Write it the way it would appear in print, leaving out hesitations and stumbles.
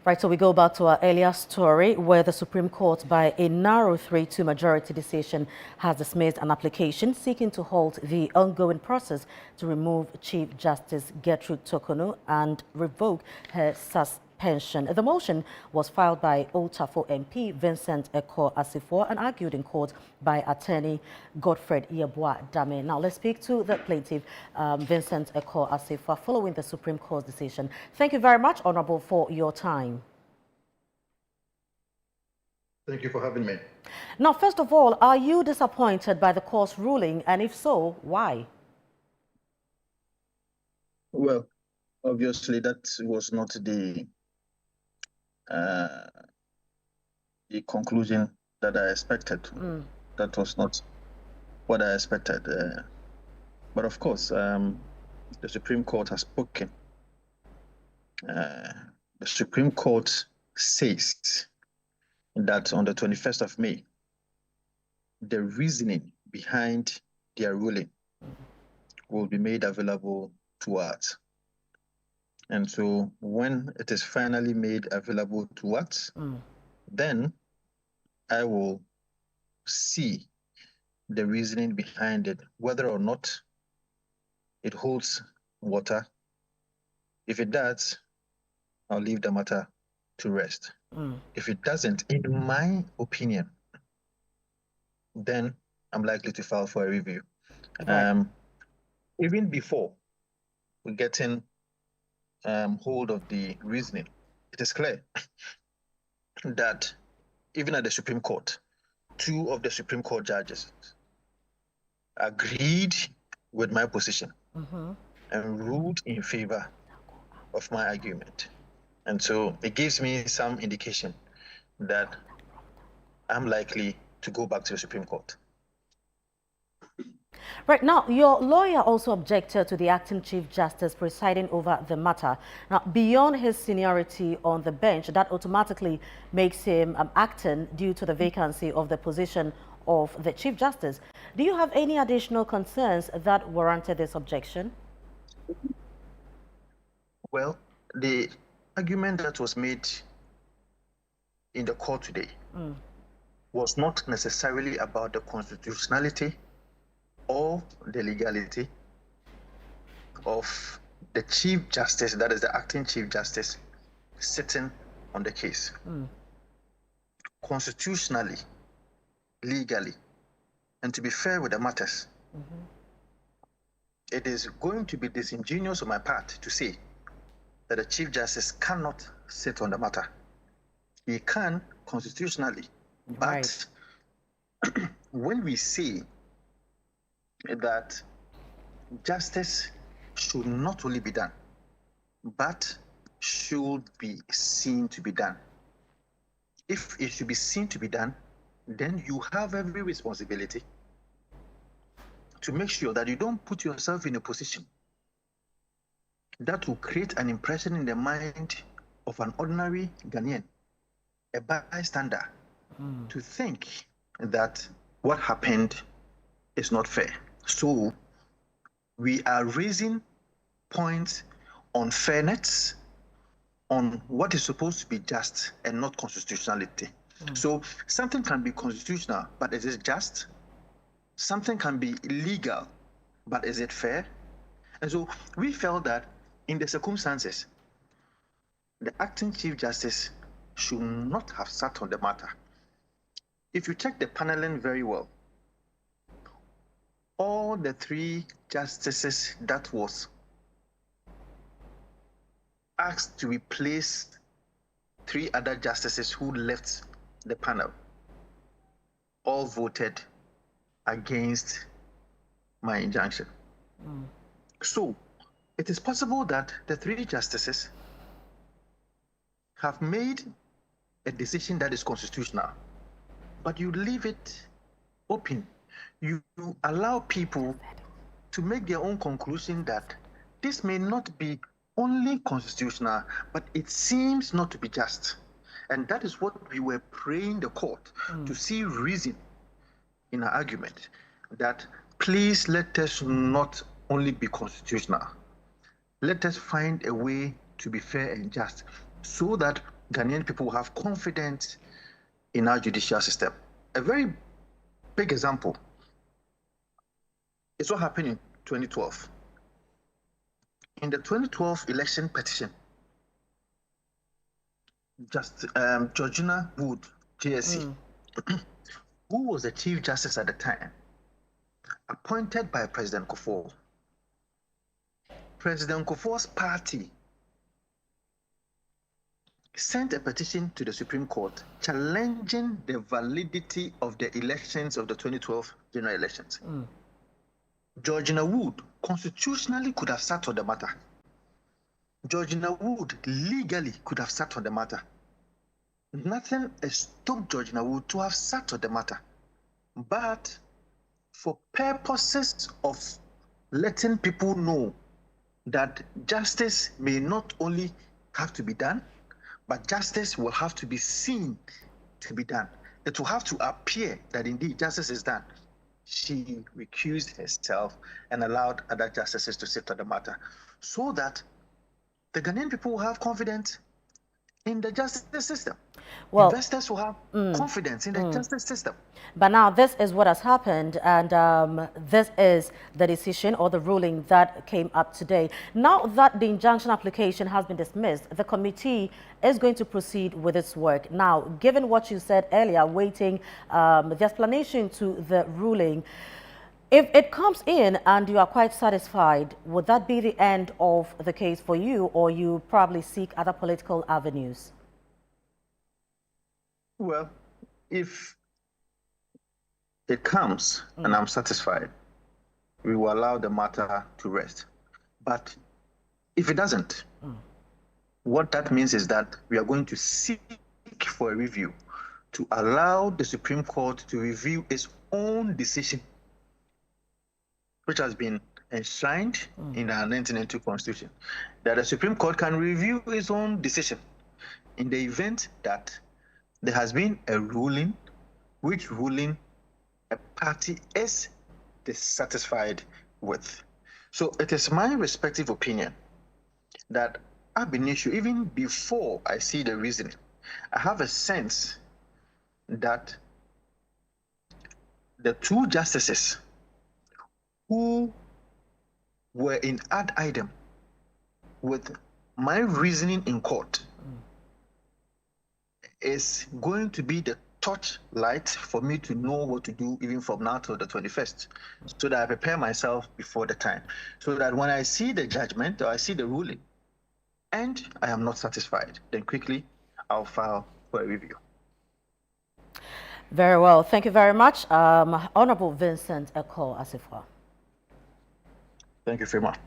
Right, so we go back to our earlier story where the Supreme Court, by a narrow 3-2 majority decision, has dismissed an application seeking to halt the ongoing process to remove Chief Justice Gertrude Torkornoo and revoke her suspension. The motion was filed by Assafuah MP Vincent Ekow Assafuah and argued in court by attorney Godfred Yeboah Dame. Now let's speak to the plaintiff, Vincent Ekow Assafuah, following the Supreme Court's decision. Thank you very much, Honorable, for your time. Thank you for having me. Now, first of all, are you disappointed by the court's ruling, and if so, why? Well, obviously that was not the conclusion that I expected. That was not what I expected. But of course, the Supreme Court has spoken. The Supreme Court says that on the 21st of May, the reasoning behind their ruling will be made available to us. And so when it is finally made available to us, then I will see the reasoning behind it, whether or not it holds water. If it does, I'll leave the matter to rest. If it doesn't, in my opinion, then I'm likely to file for a review. Right. Even before we get in hold of the reasoning, it is clear that even at the Supreme Court, 2 of the Supreme Court judges agreed with my position and ruled in favor of my argument. And so it gives me some indication that I'm likely to go back to the Supreme Court. Right, now, your lawyer also objected to the acting Chief Justice presiding over the matter. Now, beyond his seniority on the bench, that automatically makes him acting due to the vacancy of the position of the Chief Justice. Do you have any additional concerns that warranted this objection? Well, the argument that was made in the court today was not necessarily about the constitutionality or the legality of the Chief Justice, that is the acting Chief Justice, sitting on the case. Constitutionally, legally, and to be fair with the matters, it is going to be disingenuous on my part to say that the Chief Justice cannot sit on the matter. He can constitutionally, but when we say that justice should not only be done, but should be seen to be done. If it should be seen to be done, then you have every responsibility to make sure that you don't put yourself in a position that will create an impression in the mind of an ordinary Ghanaian, a bystander, to think that what happened is not fair. So we are raising points on fairness, on what is supposed to be just and not constitutionality. So something can be constitutional, but is it just? Something can be illegal, but is it fair? And so we felt that in the circumstances, the acting Chief Justice should not have sat on the matter. If you check the paneling very well, all the 3 justices that was asked to replace 3 other justices who left the panel all voted against my injunction. So it is possible that the 3 justices have made a decision that is constitutional, but you leave it open. You allow people to make their own conclusion that this may not be only constitutional, but it seems not to be just. And that is what we were praying the court to see reason in our argument, that please let us not only be constitutional. Let us find a way to be fair and just, so that Ghanaian people will have confidence in our judicial system. A very big example is what happened in 2012. In the 2012 election petition, Georgina Wood, JSC, who was the Chief Justice at the time, appointed by President Kufuor. President Kufuor's party sent a petition to the Supreme Court challenging the validity of the elections of the 2012 general elections. Georgina Wood constitutionally could have sat on the matter. Georgina Wood legally could have sat on the matter. Nothing has stopped Georgina Wood to have sat on the matter. But for purposes of letting people know that justice may not only have to be done, but justice will have to be seen to be done. It will have to appear that indeed justice is done. She recused herself and allowed other justices to sit on the matter so that the Ghanaian people will have confidence in the justice system. Well, investors will have confidence in the justice system. But now this is what has happened, and this is the decision or the ruling that came up today. Now that the injunction application has been dismissed, the committee is going to proceed with its work. Now, given what you said earlier, waiting the explanation to the ruling, if it comes in and you are quite satisfied, would that be the end of the case for you, or you probably seek other political avenues? Well, if it comes and I'm satisfied, we will allow the matter to rest. But if it doesn't, what that means is that we are going to seek for a review to allow the Supreme Court to review its own decision, which has been enshrined in our 1992 Constitution, that the Supreme Court can review its own decision in the event that there has been a ruling, which ruling a party is dissatisfied with. So it is my respective opinion that ab initio, even before I see the reasoning, I have a sense that the two justices who were in ad idem with my reasoning in court is going to be the touchlight for me to know what to do even from now till the 21st, so that I prepare myself before the time, so that when I see the judgment or I see the ruling and I am not satisfied, then quickly I'll file for a review. Very well. Thank you very much. Honorable Vincent Ekow, Assafuah. Thank you very much.